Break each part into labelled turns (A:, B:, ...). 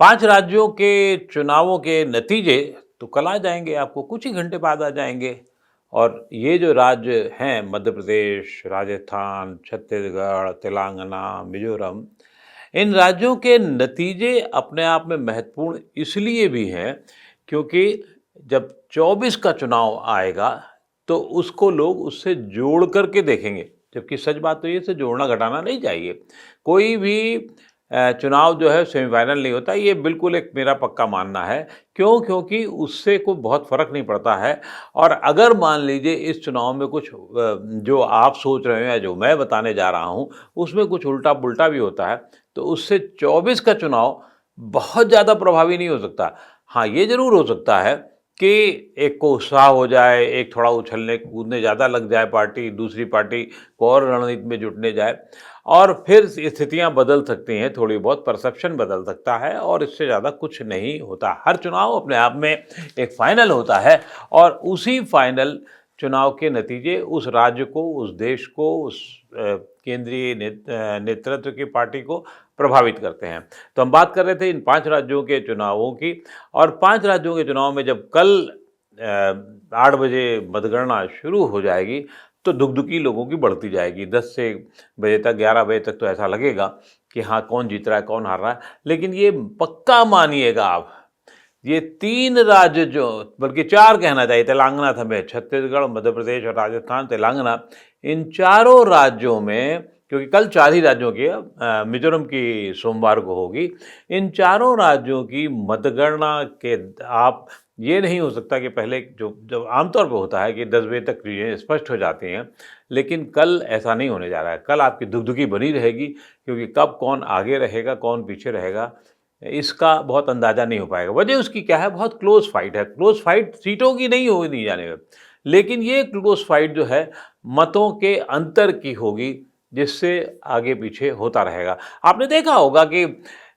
A: 5 राज्यों के चुनावों के नतीजे तो कल आ जाएँगे, आपको कुछ ही घंटे बाद आ जाएँगे। और ये जो राज्य हैं मध्य प्रदेश, राजस्थान, छत्तीसगढ़, तेलंगाना, मिज़ोरम, इन राज्यों के नतीजे अपने आप में महत्वपूर्ण इसलिए भी हैं क्योंकि जब 24 का चुनाव आएगा तो उसको लोग उससे जोड़ करके देखेंगे। जबकि सच बात तो ये इससे जोड़ना घटाना नहीं चाहिए। कोई भी चुनाव जो है सेमीफाइनल नहीं होता, ये बिल्कुल एक मेरा पक्का मानना है। क्यों? क्योंकि उससे कोई बहुत फ़र्क नहीं पड़ता है। और अगर मान लीजिए इस चुनाव में कुछ जो आप सोच रहे हैं या जो मैं बताने जा रहा हूँ, उसमें कुछ उल्टा-पुल्टा भी होता है, तो उससे 24 का चुनाव बहुत ज़्यादा प्रभावी नहीं हो सकता। हाँ, ये ज़रूर हो सकता है कि एक को उत्साह हो जाए, एक थोड़ा उछलने-कूदने ज़्यादा लग जाए पार्टी, दूसरी पार्टी को और रणनीति में जुटने जाए और फिर स्थितियाँ बदल सकती हैं, थोड़ी बहुत परसेप्शन बदल सकता है और इससे ज़्यादा कुछ नहीं होता। हर चुनाव अपने आप में एक फाइनल होता है और उसी फाइनल चुनाव के नतीजे उस राज्य को, उस देश को, उस केंद्रीय नेतृत्व की पार्टी को प्रभावित करते हैं। तो हम बात कर रहे थे इन 5 राज्यों के चुनावों की और 5 राज्यों के चुनाव में जब कल 8 बजे मतगणना शुरू हो जाएगी, तो दुगदुगी लोगों की बढ़ती जाएगी। 10 से बजे तक, 11 बजे तक तो ऐसा लगेगा कि हाँ, कौन जीत रहा है, कौन हार रहा है। लेकिन ये पक्का मानिएगा आप, ये 3 राज्य जो बल्कि 4 कहना चाहिए, तेलंगाना समेत छत्तीसगढ़, मध्य प्रदेश और राजस्थान, तेलंगाना, इन चारों राज्यों में क्योंकि कल 4 ही राज्यों की मिज़ोरम की सोमवार को होगी। इन चारों राज्यों की मतगणना के आप ये नहीं हो सकता कि पहले जो जो आमतौर पे होता है कि 10 बजे तक चीज़ें स्पष्ट हो जाती हैं, लेकिन कल ऐसा नहीं होने जा रहा है। कल आपकी दुगदुगी बनी रहेगी क्योंकि कब कौन आगे रहेगा, कौन पीछे रहेगा, इसका बहुत अंदाज़ा नहीं हो पाएगा। वजह उसकी क्या है? बहुत क्लोज़ फाइट है। क्लोज़ फाइट सीटों की नहीं होगी जाने में, लेकिन ये क्लोज़ फाइट जो है मतों के अंतर की होगी, जिससे आगे-पीछे होता रहेगा। आपने देखा होगा कि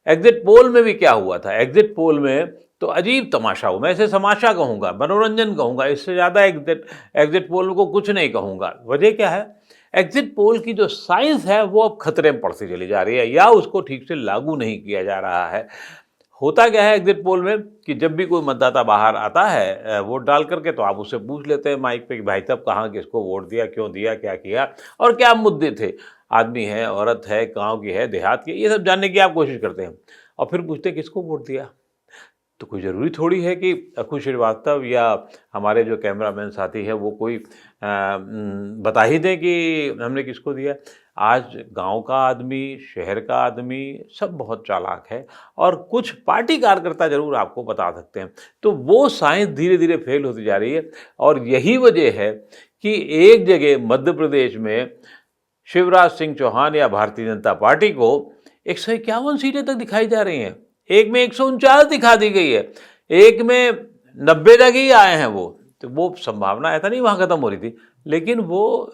A: एग्ज़िट पोल में भी क्या हुआ था? एग्ज़िट पोल में तो अजीब तमाशा हुआ। मैं इसे तमाशा कहूँगा, मनोरंजन कहूँगा, इससे ज़्यादा एग्ज़िट एग्ज़िट पोल को कुछ नहीं कहूँगा। वजह क्या है? एग्ज़िट पोल की जो साइंस है वो अब खतरे में पड़ती चली जा रही है या उसको ठीक से लागू नहीं किया जा रहा है। होता क्या है एग्ज़िट पोल में कि जब भी कोई मतदाता बाहर आता है वोट डाल करके तो आप उससे पूछ लेते हैं माइक पे कि भाई साहब कहाँ किसको वोट दिया, क्यों दिया, क्या किया और क्या मुद्दे थे? आदमी है, औरत है, गाँव की है, देहात की है, ये सब जानने की आप कोशिश करते हैं और फिर पूछते हैं किसको वोट दिया? तो कोई ज़रूरी थोड़ी है कि अखिल श्रीवास्तव या हमारे जो कैमरामैन साथी हैं वो कोई बता ही दें कि हमने किसको दिया। आज गांव का आदमी, शहर का आदमी सब बहुत चालाक है और कुछ पार्टी कार्यकर्ता ज़रूर आपको बता सकते हैं। तो वो साइंस धीरे-धीरे फेल होती जा रही है और यही वजह है कि एक जगह मध्य प्रदेश में शिवराज सिंह चौहान या भारतीय जनता पार्टी को 151 सीटें तक दिखाई जा रही हैं। एक में 149 दिखा दी गई है, एक में 90 तक ही आए हैं वो। तो वो संभावना ऐसा नहीं वहाँ खत्म हो रही थी, लेकिन वो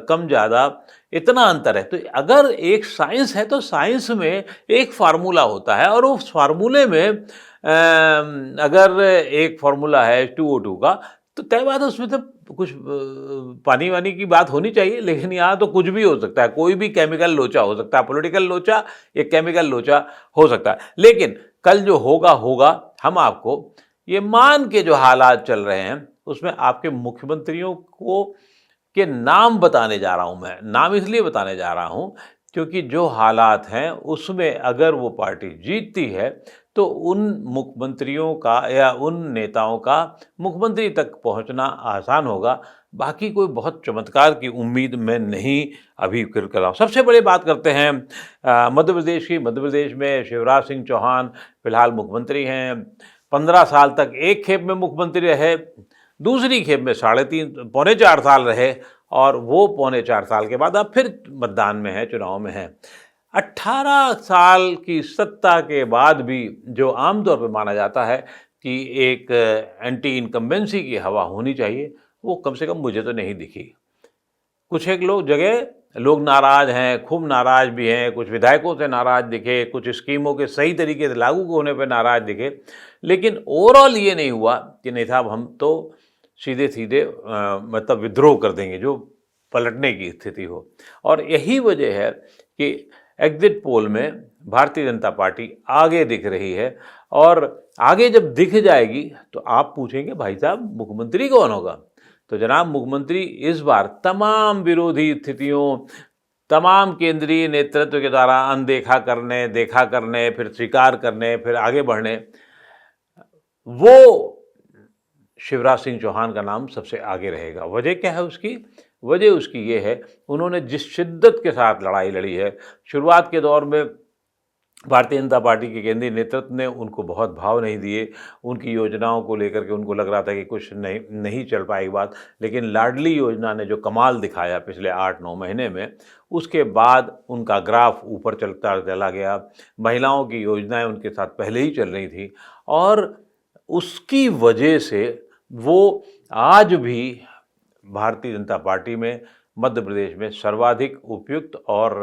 A: कम ज़्यादा इतना अंतर है। तो अगर एक साइंस है तो साइंस में एक फार्मूला होता है और उस फार्मूले में अगर एक फार्मूला है 2O2 का तो तय बात है उसमें तो कुछ पानी-वानी की बात होनी चाहिए, लेकिन यहाँ तो कुछ भी हो सकता है, कोई भी केमिकल लोचा हो सकता है, पॉलिटिकल लोचा या केमिकल लोचा हो सकता है। लेकिन कल जो होगा, होगा। हम आपको ये मान के जो हालात चल रहे हैं, उसमें आपके मुख्यमंत्रियों को के नाम बताने जा रहा हूँ मैं। नाम इसलिए बताने जा रहा हूँ, क्योंकि जो हालात हैं, उसमें अगर वो पार्टी जीतती है, तो उन मुख्यमंत्रियों का या उन नेताओं का मुख्यमंत्री तक पहुंचना आसान होगा। बाकी कोई बहुत चमत्कार की उम्मीद मैं नहीं अभी कर रहा हूँ। सबसे बड़ी बात करते हैं मध्य प्रदेश की। मध्य प्रदेश में शिवराज सिंह चौहान फिलहाल मुख्यमंत्री हैं। 15 साल तक एक खेप में मुख्यमंत्री रहे, दूसरी खेप में 3.5 पौने 4 साल रहे और वो पौने 4 साल के बाद अब फिर मतदान में है, चुनाव में है। 18 साल की सत्ता के बाद भी जो आमतौर पे माना जाता है कि एक एंटी इनकम्बेंसी की हवा होनी चाहिए, वो कम से कम मुझे तो नहीं दिखी। कुछ एक लोग नाराज़ हैं, खूब नाराज़ भी हैं, कुछ विधायकों से नाराज़ दिखे, कुछ स्कीमों के सही तरीके से लागू होने पे नाराज़ दिखे, लेकिन ओवरऑल ये नहीं हुआ कि नहीं साहब हम तो सीधे-सीधे मतलब विद्रोह कर देंगे, जो पलटने की स्थिति हो। और यही वजह है कि एग्ज़िट पोल में भारतीय जनता पार्टी आगे दिख रही है। और आगे जब दिख जाएगी तो आप पूछेंगे भाई साहब मुख्यमंत्री कौन होगा? तो जनाब मुख्यमंत्री इस बार तमाम विरोधी स्थितियों, तमाम केंद्रीय नेतृत्व के द्वारा अनदेखा करने, देखा करने, फिर स्वीकार करने, फिर आगे बढ़ने, वो शिवराज सिंह चौहान का नाम सबसे आगे रहेगा। वजह क्या है उसकी? वजह उसकी ये है, उन्होंने जिस शिद्दत के साथ लड़ाई लड़ी है। शुरुआत के दौर में भारतीय जनता पार्टी के केंद्रीय नेतृत्व ने उनको बहुत भाव नहीं दिए, उनकी योजनाओं को लेकर के उनको लग रहा था कि कुछ नहीं चल पाएगी बात। लेकिन लाडली योजना ने जो कमाल दिखाया पिछले 8-9 महीने में, उसके बाद उनका ग्राफ ऊपर चलता चला गया। महिलाओं की योजनाएं उनके साथ पहले ही चल रही थी और उसकी वजह से वो आज भी भारतीय जनता पार्टी में मध्य प्रदेश में सर्वाधिक उपयुक्त और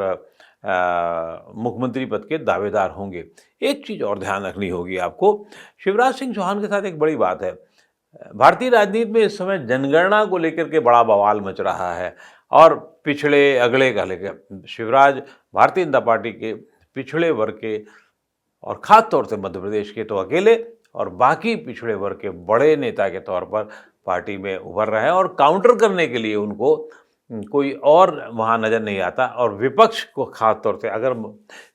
A: मुख्यमंत्री पद के दावेदार होंगे। एक चीज़ और ध्यान रखनी होगी आपको, शिवराज सिंह चौहान के साथ एक बड़ी बात है। भारतीय राजनीति में इस समय जनगणना को लेकर के बड़ा बवाल मच रहा है और पिछड़े अगड़े का लेकर शिवराज भारतीय जनता पार्टी के पिछड़े वर्ग के और ख़ास तौर से मध्य प्रदेश के तो अकेले और बाकी पिछड़े वर्ग के बड़े नेता के तौर पर पार्टी में उभर रहे हैं और काउंटर करने के लिए उनको कोई और वहाँ नज़र नहीं आता। और विपक्ष को ख़ास तौर से अगर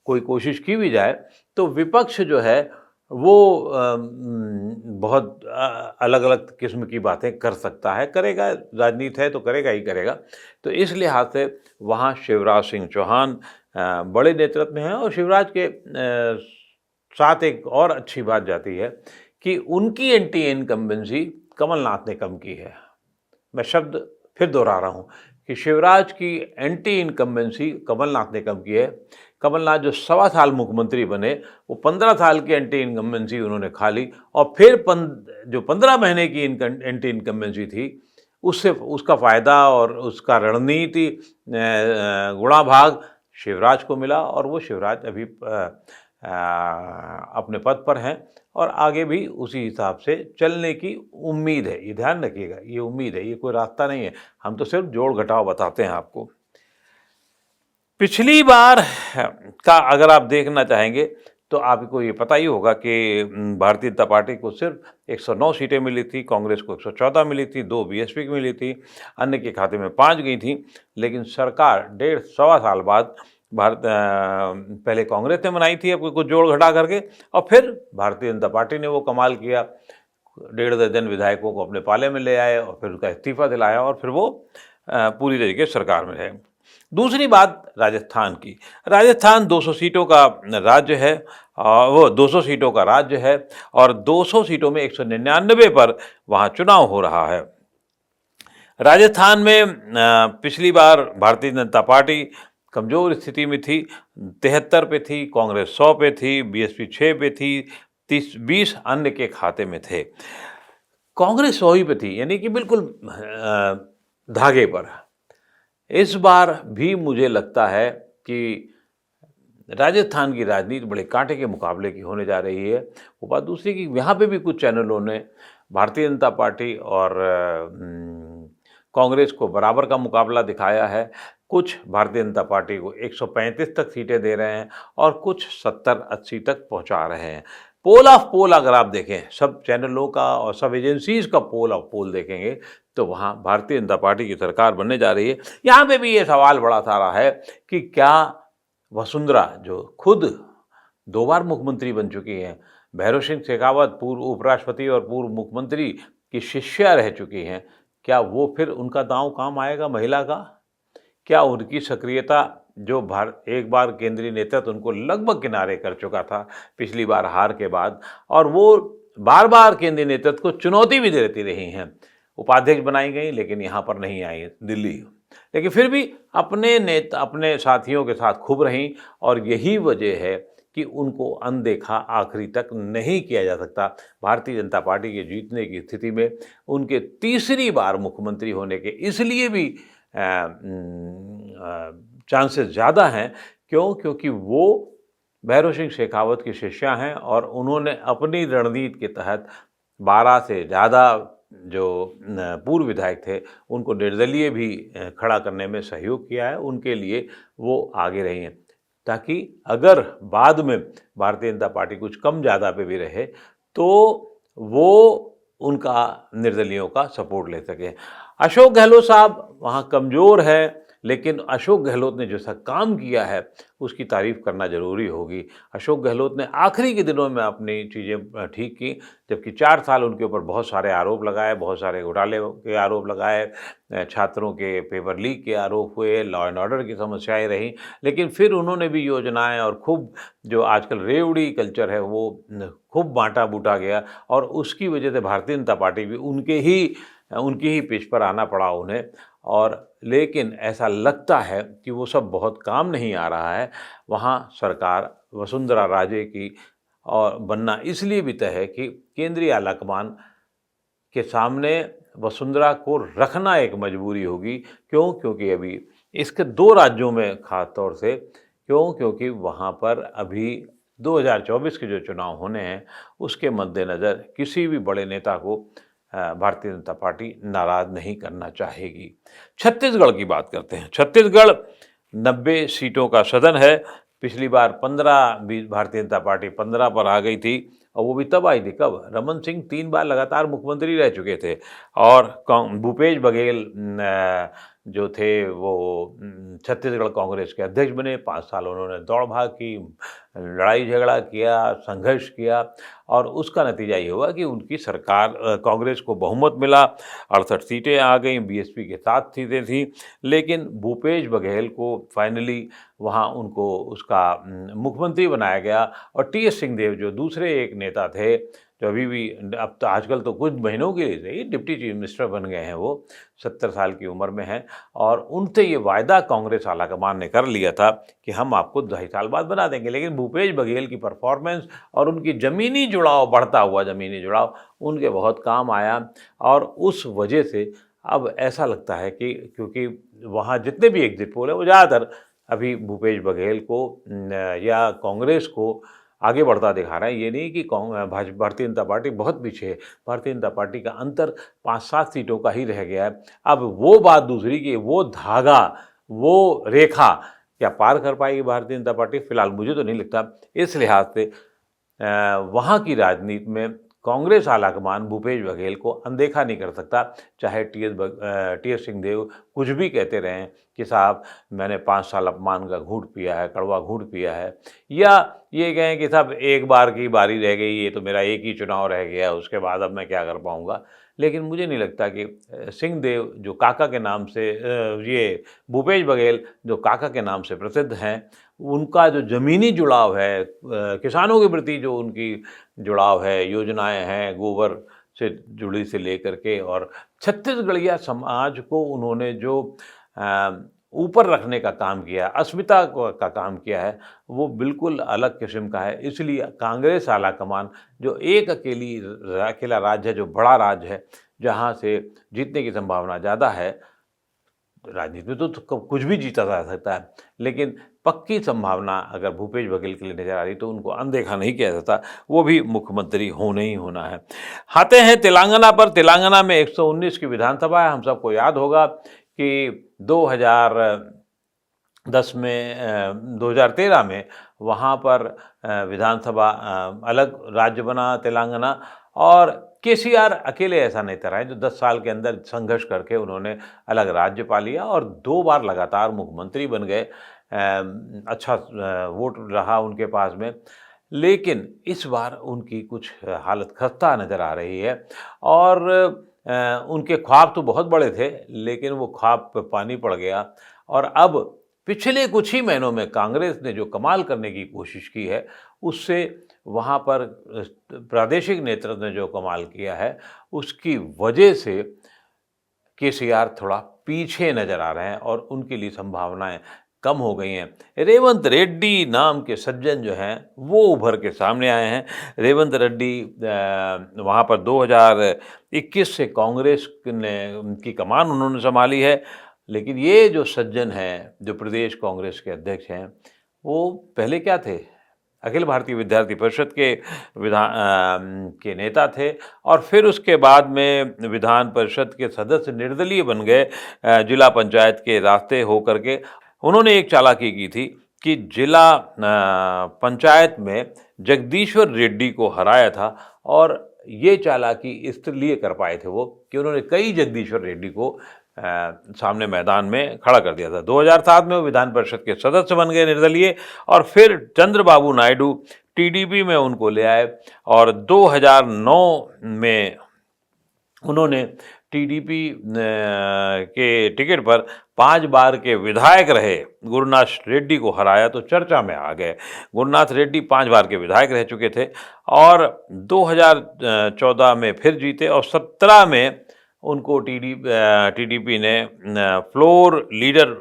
A: कोई कोशिश की भी जाए तो विपक्ष जो है वो बहुत अलग अलग किस्म की बातें कर सकता है, करेगा, राजनीति है तो करेगा ही करेगा। तो इस लिहाज से वहाँ शिवराज सिंह चौहान बड़े नेतृत्व में हैं। और शिवराज के साथ एक और अच्छी बात जाती है कि उनकी एंटी इनकम्बेंसी कमलनाथ ने कम की है। मैं शब्द फिर दोहरा रहा हूँ कि शिवराज की एंटी इनकम्बेंसी कमलनाथ ने कम की है। कमलनाथ जो 1.25 साल मुख्यमंत्री बने, वो 15 साल की एंटी इनकम्बेंसी उन्होंने खा ली और फिर जो 15 महीने की एंटी इनकम्बेंसी थी, उससे उसका फ़ायदा और उसका रणनीति गुणा भाग शिवराज को मिला और वो शिवराज अभी अपने पद पर हैं और आगे भी उसी हिसाब से चलने की उम्मीद है। ये ध्यान रखिएगा, ये उम्मीद है, ये कोई रास्ता नहीं है। हम तो सिर्फ जोड़ घटाव बताते हैं आपको। पिछली बार का अगर आप देखना चाहेंगे तो आपको ये पता ही होगा कि भारतीय जनता पार्टी को सिर्फ 109 सीटें मिली थी, कांग्रेस को 114 मिली थी, 2 बीएसपी की मिली थी, अन्य के खाते में 5 गई थी। लेकिन सरकार 1.5-1.25 साल बाद पहले कांग्रेस ने बनाई थी, अब कुछ जोड़ घटा करके, और फिर भारतीय जनता पार्टी ने वो कमाल किया, 1.5 दर्जन विधायकों को अपने पाले में ले आए और फिर उनका इस्तीफा दिलाया और फिर वो पूरी तरीके से सरकार में रहे। दूसरी बात राजस्थान की। राजस्थान 200 सीटों का राज्य है, वो 200 सीटों का राज्य है और 200 सीटों में 199 पर वहाँ चुनाव हो रहा है। राजस्थान में पिछली बार भारतीय जनता पार्टी कमज़ोर स्थिति में थी, 73 पे थी, कांग्रेस 100 पे थी, बीएसपी 6 पे थी, 20 अन्य के खाते में थे। कांग्रेस 100 ही पे थी, यानी कि बिल्कुल धागे पर। इस बार भी मुझे लगता है कि राजस्थान की राजनीति बड़े कांटे के मुकाबले की होने जा रही है। वो बात दूसरी कि यहाँ पे भी कुछ चैनलों ने भारतीय जनता पार्टी और कांग्रेस को बराबर का मुकाबला दिखाया है। कुछ भारतीय जनता पार्टी को 135 तक सीटें दे रहे हैं और कुछ 70-80 तक पहुंचा रहे हैं। पोल ऑफ पोल अगर आप देखें, सब चैनलों का और सब एजेंसीज का पोल ऑफ पोल देखेंगे तो वहाँ भारतीय जनता पार्टी की सरकार बनने जा रही है। यहाँ पे भी ये सवाल बड़ा सारा है कि क्या वसुंधरा, जो खुद 2 बार मुख्यमंत्री बन चुकी हैं, भैरों सिंह शेखावत पूर्व उपराष्ट्रपति और पूर्व मुख्यमंत्री की शिष्या रह चुकी हैं, क्या वो फिर उनका दांव काम आएगा महिला का? क्या उनकी सक्रियता, जो एक बार केंद्रीय नेतृत्व उनको लगभग किनारे कर चुका था पिछली बार हार के बाद, और वो बार बार केंद्रीय नेतृत्व को चुनौती भी देती रही हैं, उपाध्यक्ष बनाई गई लेकिन यहाँ पर नहीं आई दिल्ली, लेकिन फिर भी अपने साथियों के साथ खूब रहीं और यही वजह है कि उनको अनदेखा आखिरी तक नहीं किया जा सकता। भारतीय जनता पार्टी के जीतने की स्थिति में उनके तीसरी बार मुख्यमंत्री होने के इसलिए भी चांसेस ज़्यादा हैं। क्यों? क्योंकि वो भैरों सिंह शेखावत की शिष्या हैं और उन्होंने अपनी रणनीति के तहत 12 से ज़्यादा जो पूर्व विधायक थे उनको निर्दलीय भी खड़ा करने में सहयोग किया है, उनके लिए वो आगे रही हैं। ताकि अगर बाद में भारतीय जनता पार्टी कुछ कम ज़्यादा पे भी रहे तो वो उनका निर्दलियों का सपोर्ट ले सके। अशोक गहलोत साहब वहाँ कमज़ोर है, लेकिन अशोक गहलोत ने जैसा काम किया है उसकी तारीफ़ करना ज़रूरी होगी। अशोक गहलोत ने आखिरी के दिनों में अपनी चीज़ें ठीक की, जबकि 4 साल उनके ऊपर बहुत सारे आरोप लगाए, बहुत सारे घोटाले के आरोप लगाए, छात्रों के पेपर लीक के आरोप हुए, लॉ एंड ऑर्डर की समस्याएँ रहीं, लेकिन फिर उन्होंने भी योजनाएँ और खूब जो आजकल रेवड़ी कल्चर है वो खूब बाँटा-बूटा गया और उसकी वजह से भारतीय जनता पार्टी भी उनकी ही पिच पर आना पड़ा उन्हें। और लेकिन ऐसा लगता है कि वो सब बहुत काम नहीं आ रहा है। वहाँ सरकार वसुंधरा राजे की और बनना इसलिए भी तय है कि केंद्रीय आलाकमान के सामने वसुंधरा को रखना एक मजबूरी होगी। क्यों? क्योंकि अभी इसके 2 राज्यों में ख़ास तौर से क्यों? क्योंकि वहाँ पर अभी 2024 के जो चुनाव होने हैं, उसके मद्देनज़र किसी भी बड़े नेता को भारतीय जनता पार्टी नाराज़ नहीं करना चाहेगी। छत्तीसगढ़ की बात करते हैं। छत्तीसगढ़ 90 सीटों का सदन है। पिछली बार 15 भी भारतीय जनता पार्टी 15 पर आ गई थी और वो भी तब आई थी कब? रमन सिंह 3 बार लगातार मुख्यमंत्री रह चुके थे और भूपेश बघेल जो थे वो छत्तीसगढ़ कांग्रेस के अध्यक्ष बने। 5 साल उन्होंने दौड़-भाग की, लड़ाई झगड़ा किया, संघर्ष किया और उसका नतीजा ये हुआ कि उनकी सरकार कांग्रेस को बहुमत मिला, 68 सीटें आ गईं, बीएसपी के 7 सीटें थीं। लेकिन भूपेश बघेल को फाइनली वहाँ उनको उसका मुख्यमंत्री बनाया गया और टीएस सिंहदेव जो दूसरे एक नेता थे, जो अभी भी अब तो आजकल तो कुछ महीनों के लिए ही डिप्टी चीफ मिनिस्टर बन गए हैं वो, 70 साल की उम्र में हैं और उनसे ये वायदा कांग्रेस आलाकमान ने कर लिया था कि हम आपको 2.5 साल बाद बना देंगे। लेकिन भूपेश बघेल की परफॉर्मेंस और उनकी ज़मीनी जुड़ाव, बढ़ता हुआ ज़मीनी जुड़ाव उनके बहुत काम आया और उस वजह से अब ऐसा लगता है कि क्योंकि वहाँ जितने भी एग्जिट पोल हैं वो ज़्यादातर अभी भूपेश बघेल को या कांग्रेस को आगे बढ़ता दिखा रहा है। ये नहीं कि भारतीय जनता पार्टी बहुत पीछे है। भारतीय जनता पार्टी का अंतर 5-7 सीटों का ही रह गया है। अब वो बात दूसरी कि वो धागा, वो रेखा क्या पार कर पाएगी भारतीय जनता पार्टी? फिलहाल मुझे तो नहीं लगता। इस लिहाज से वहाँ की राजनीति में कांग्रेस आलाकमान भूपेश बघेल को अनदेखा नहीं कर सकता, चाहे टीएस सिंहदेव कुछ भी कहते रहें कि साहब मैंने 5 साल अपमान का घूंट पिया है, कड़वा घूंट पिया है, या ये कहें कि साहब एक बार की बारी रह गई, ये तो मेरा एक ही चुनाव रह गया, उसके बाद अब मैं क्या कर पाऊँगा। लेकिन मुझे नहीं लगता कि सिंहदेव जो काका के नाम से ये भूपेश बघेल जो काका के नाम से प्रसिद्ध हैं, उनका जो ज़मीनी जुड़ाव है, किसानों के प्रति जो उनकी जुड़ाव है, योजनाएं हैं, गोबर से जुड़ी से लेकर के और छत्तीसगढ़िया समाज को उन्होंने जो ऊपर रखने का काम किया, अस्मिता का काम किया है, वो बिल्कुल अलग किस्म का है। इसलिए कांग्रेस आलाकमान जो एक अकेला राज्य है, जो बड़ा राज्य है, जहाँ से जीतने की संभावना ज़्यादा है, राजनीति में तो कुछ भी जीता जा सकता है, लेकिन पक्की संभावना अगर भूपेश बघेल के लिए नज़र आ रही तो उनको अनदेखा नहीं किया जाता, वो भी मुख्यमंत्री होने ही होना है। आते हैं तेलंगाना पर। तेलंगाना में 119 की विधानसभा है। हम सबको याद होगा कि 2013 में वहाँ पर विधानसभा अलग राज्य बना तेलंगाना और केसीआर अकेले ऐसा नहीं रहे जो 10 साल के अंदर संघर्ष करके उन्होंने अलग राज्य पा लिया और 2 बार लगातार मुख्यमंत्री बन गए। अच्छा वोट रहा उनके पास में, लेकिन इस बार उनकी कुछ हालत खस्ता नज़र आ रही है और उनके ख्वाब तो बहुत बड़े थे, लेकिन वो ख्वाब पे पानी पड़ गया और अब पिछले कुछ ही महीनों में कांग्रेस ने जो कमाल करने की कोशिश की है, उससे वहाँ पर प्रादेशिक नेतृत्व ने जो कमाल किया है, उसकी वजह से केसीआर थोड़ा पीछे नज़र आ रहे हैं और उनके लिए संभावनाएं कम हो गई हैं। रेवंत रेड्डी नाम के सज्जन जो हैं वो उभर के सामने आए हैं। रेवंत रेड्डी वहाँ पर 2021 से कांग्रेस ने की कमान उन्होंने संभाली है, लेकिन ये जो सज्जन हैं, जो प्रदेश कांग्रेस के अध्यक्ष हैं, वो पहले क्या थे? अखिल भारतीय विद्यार्थी परिषद के नेता थे और फिर उसके बाद में विधान परिषद के सदस्य निर्दलीय बन गए जिला पंचायत के रास्ते होकर के। उन्होंने एक चालाकी की थी कि जिला पंचायत में जगदीश्वर रेड्डी को हराया था और ये चालाकी इसलिए कर पाए थे वो कि उन्होंने कई जगदीश्वर रेड्डी को सामने मैदान में खड़ा कर दिया था। 2007 में वो विधान परिषद के सदस्य बन गए निर्दलीय और फिर चंद्रबाबू नायडू टीडीपी में उनको ले आए और 2009 में उन्होंने टीडीपी के टिकट पर 5 बार के विधायक रहे गुरुनाथ रेड्डी को हराया तो चर्चा में आ गए। गुरुनाथ रेड्डी 5 बार के विधायक रह चुके थे और 2014 में फिर जीते और 17 में उनको टीडीपी ने फ्लोर लीडर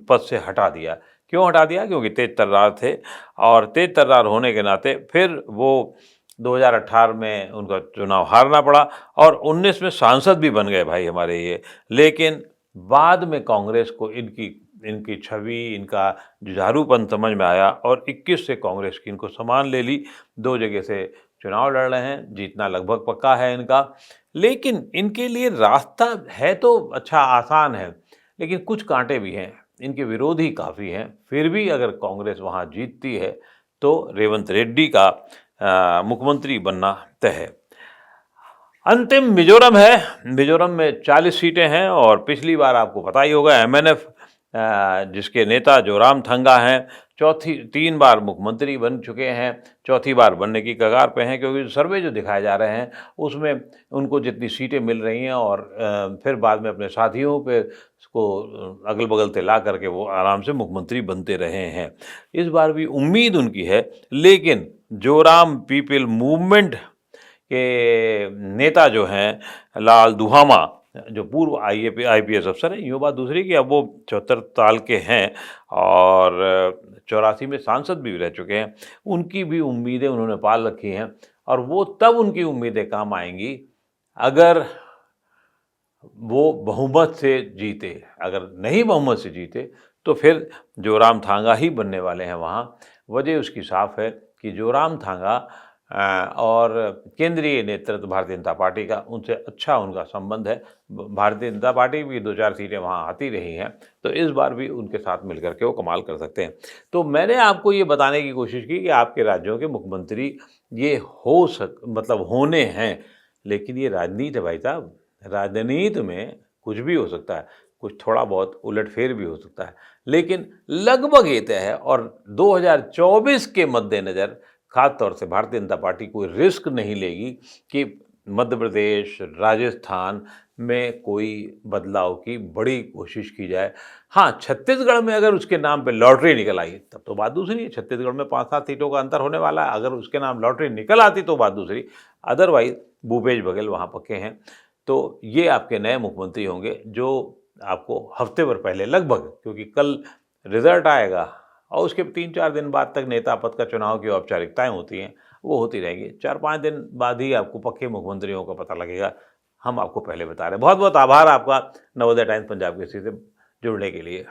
A: पद से हटा दिया। क्यों हटा दिया? क्योंकि तेज तर्रार थे और तेज तर्रार होने के नाते फिर वो 2018 में उनका चुनाव हारना पड़ा और 19 में सांसद भी बन गए भाई हमारे ये। लेकिन बाद में कांग्रेस को इनकी छवि, इनका जुझारूपन समझ में आया और 21 से कांग्रेस की इनको सामान ले ली। 2 जगह से चुनाव लड़ रहे हैं, जीतना लगभग पक्का है इनका। लेकिन इनके लिए रास्ता है तो अच्छा आसान है, लेकिन कुछ कांटे भी हैं, इनके विरोधी काफ़ी हैं। फिर भी अगर कांग्रेस वहाँ जीतती है तो रेवंत रेड्डी का मुख्यमंत्री बनना तय है। अंतिम मिजोरम है। मिजोरम में 40 सीटें हैं और पिछली बार आपको पता ही होगा एमएनएफ जिसके नेता जोरामथंगा हैं 3 बार मुख्यमंत्री बन चुके हैं, 4थी बार बनने की कगार पे हैं, क्योंकि सर्वे जो दिखाए जा रहे हैं उसमें उनको जितनी सीटें मिल रही हैं और फिर बाद में अपने साथियों पे उसको अगल बगल से ला करके वो आराम से मुख्यमंत्री बनते रहे हैं। इस बार भी उम्मीद उनकी है, लेकिन जोराम पीपल मूवमेंट के नेता जो हैं लाल दुहामा, जो पूर्व आईपीएस अफसर हैं, यूँ बात दूसरी कि अब वो 74 साल के हैं और 84 में सांसद भी रह चुके हैं। उनकी भी उम्मीदें उन्होंने पाल रखी हैं और वो तब उनकी उम्मीदें काम आएंगी अगर वो बहुमत से जीते। अगर नहीं बहुमत से जीते तो फिर जोरामथंगा ही बनने वाले हैं वहाँ। वजह उसकी साफ है कि जोरामथंगा और केंद्रीय नेतृत्व भारतीय जनता पार्टी का उनसे अच्छा उनका संबंध है। भारतीय जनता पार्टी भी 2-4 सीटें वहाँ आती रही हैं, तो इस बार भी उनके साथ मिलकर के वो कमाल कर सकते हैं। तो मैंने आपको ये बताने की कोशिश की कि आपके राज्यों के मुख्यमंत्री ये मतलब होने हैं, लेकिन ये राजनीति है भाई साहब। राजनीति में कुछ भी हो सकता है, कुछ थोड़ा बहुत उलटफेर भी हो सकता है, लेकिन लगभग ये तय है। और 2024 के मद्देनज़र खास तौर से भारतीय जनता पार्टी कोई रिस्क नहीं लेगी कि मध्य प्रदेश, राजस्थान में कोई बदलाव की बड़ी कोशिश की जाए। हाँ, छत्तीसगढ़ में अगर उसके नाम पे लॉटरी निकल आई तब तो बात दूसरी है। छत्तीसगढ़ में 5-7 सीटों का अंतर होने वाला है, अगर उसके नाम लॉटरी निकल आती तो बात दूसरी। अदरवाइज भूपेश बघेल वहाँ पक्के हैं। तो ये आपके नए मुख्यमंत्री होंगे जो आपको हफ्ते भर पहले लगभग, क्योंकि कल रिजल्ट आएगा और उसके 3-4 दिन बाद तक नेता पद का चुनाव की औपचारिकताएं होती हैं, वो होती रहेंगी। 4-5 दिन बाद ही आपको पक्के मुख्यमंत्रियों का पता लगेगा। हम आपको पहले बता रहे हैं। बहुत बहुत आभार आपका नवोदय टाइम्स पंजाब केसरी से जुड़ने के लिए।